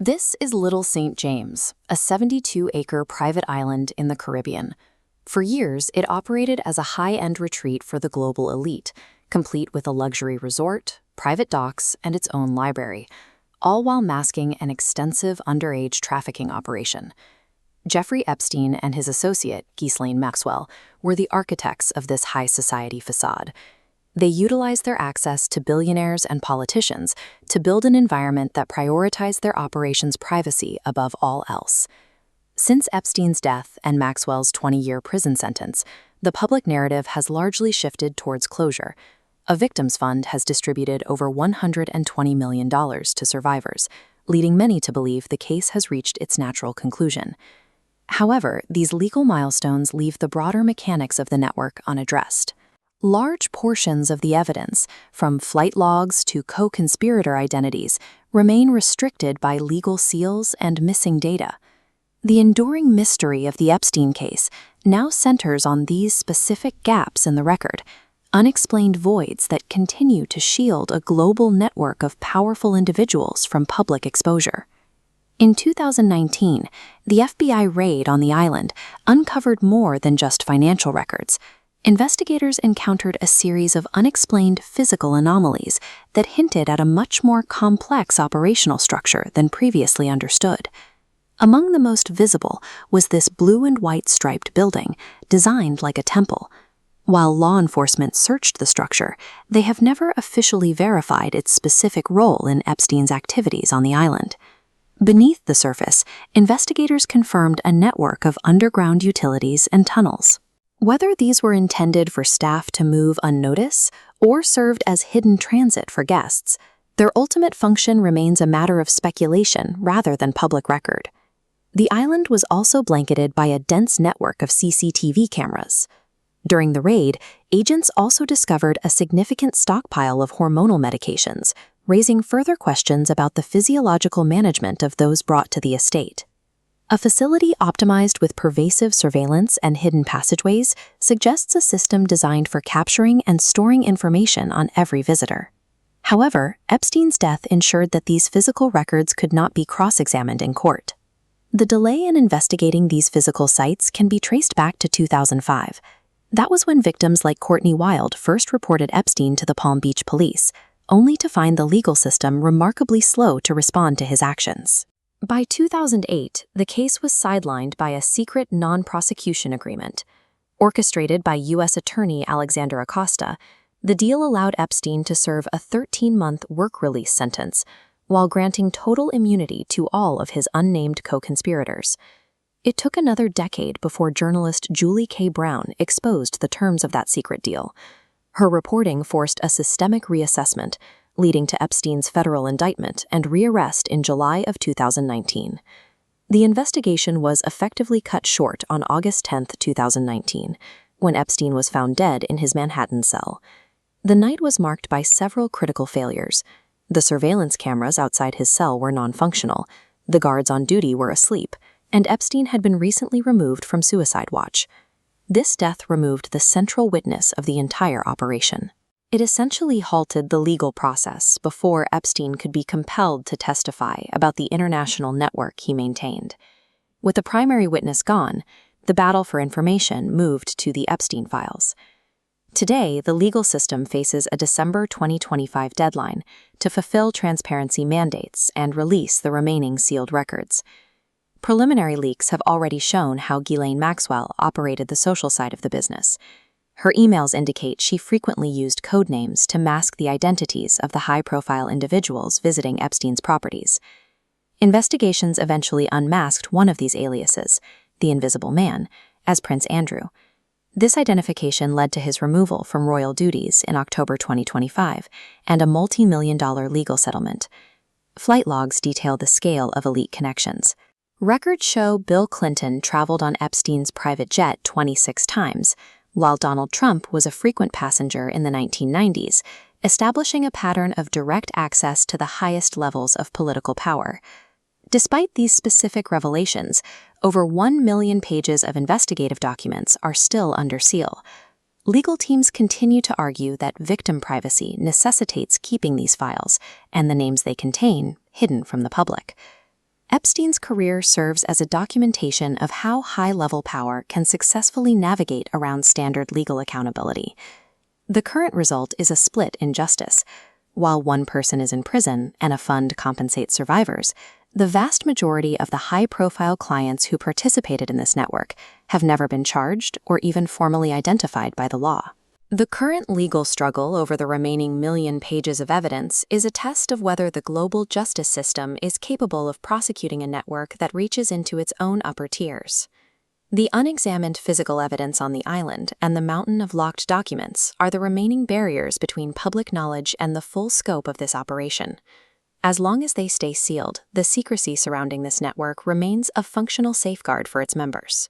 This is Little St. James, a 72-acre private island in the Caribbean. For years, it operated as a high-end retreat for the global elite, complete with a luxury resort, private docks, and its own library, all while masking an extensive underage trafficking operation. Jeffrey Epstein and his associate, Ghislaine Maxwell, were the architects of this high society facade. They utilized their access to billionaires and politicians to build an environment that prioritized their operations' privacy above all else. Since Epstein's death and Maxwell's 20-year prison sentence, the public narrative has largely shifted towards closure. A victims fund has distributed over $120 million to survivors, leading many to believe the case has reached its natural conclusion. However, these legal milestones leave the broader mechanics of the network unaddressed. Large portions of the evidence, from flight logs to co-conspirator identities, remain restricted by legal seals and missing data. The enduring mystery of the Epstein case now centers on these specific gaps in the record, unexplained voids that continue to shield a global network of powerful individuals from public exposure. In 2019, the FBI raid on the island uncovered more than just financial records. Investigators encountered a series of unexplained physical anomalies that hinted at a much more complex operational structure than previously understood. Among the most visible was this blue and white striped building, designed like a temple. While law enforcement searched the structure, they have never officially verified its specific role in Epstein's activities on the island. Beneath the surface, investigators confirmed a network of underground utilities and tunnels. Whether these were intended for staff to move unnoticed or served as hidden transit for guests, their ultimate function remains a matter of speculation rather than public record. The island was also blanketed by a dense network of CCTV cameras. During the raid, agents also discovered a significant stockpile of hormonal medications, raising further questions about the physiological management of those brought to the estate. A facility optimized with pervasive surveillance and hidden passageways suggests a system designed for capturing and storing information on every visitor. However, Epstein's death ensured that these physical records could not be cross-examined in court. The delay in investigating these physical sites can be traced back to 2005. That was when victims like Courtney Wild first reported Epstein to the Palm Beach police, only to find the legal system remarkably slow to respond to his actions. By 2008, the case was sidelined by a secret non-prosecution agreement. Orchestrated by U.S. Attorney Alexander Acosta, the deal allowed Epstein to serve a 13-month work release sentence, while granting total immunity to all of his unnamed co-conspirators. It took another decade before journalist Julie K. Brown exposed the terms of that secret deal. Her reporting forced a systemic reassessment, leading to Epstein's federal indictment and rearrest in July of 2019. The investigation was effectively cut short on August 10, 2019, when Epstein was found dead in his Manhattan cell. The night was marked by several critical failures. The surveillance cameras outside his cell were non-functional, the guards on duty were asleep, and Epstein had been recently removed from suicide watch. This death removed the central witness of the entire operation. It essentially halted the legal process before Epstein could be compelled to testify about the international network he maintained. With the primary witness gone, the battle for information moved to the Epstein Files. Today, the legal system faces a December 2025 deadline to fulfill transparency mandates and release the remaining sealed records. Preliminary leaks have already shown how Ghislaine Maxwell operated the social side of the business. Her emails indicate she frequently used code names to mask the identities of the high-profile individuals visiting Epstein's properties. Investigations eventually unmasked one of these aliases, the Invisible Man, as Prince Andrew. This identification led to his removal from royal duties in October 2025 and a multi-million-dollar legal settlement. Flight logs detail the scale of elite connections. Records show Bill Clinton traveled on Epstein's private jet 26 times, while Donald Trump was a frequent passenger in the 1990s, establishing a pattern of direct access to the highest levels of political power. Despite these specific revelations, over 1 million pages of investigative documents are still under seal. Legal teams continue to argue that victim privacy necessitates keeping these files and the names they contain hidden from the public. Epstein's career serves as a documentation of how high-level power can successfully navigate around standard legal accountability. The current result is a split in justice. While one person is in prison and a fund compensates survivors, the vast majority of the high-profile clients who participated in this network have never been charged or even formally identified by the law. The current legal struggle over the remaining million pages of evidence is a test of whether the global justice system is capable of prosecuting a network that reaches into its own upper tiers. The unexamined physical evidence on the island and the mountain of locked documents are the remaining barriers between public knowledge and the full scope of this operation. As long as they stay sealed, the secrecy surrounding this network remains a functional safeguard for its members.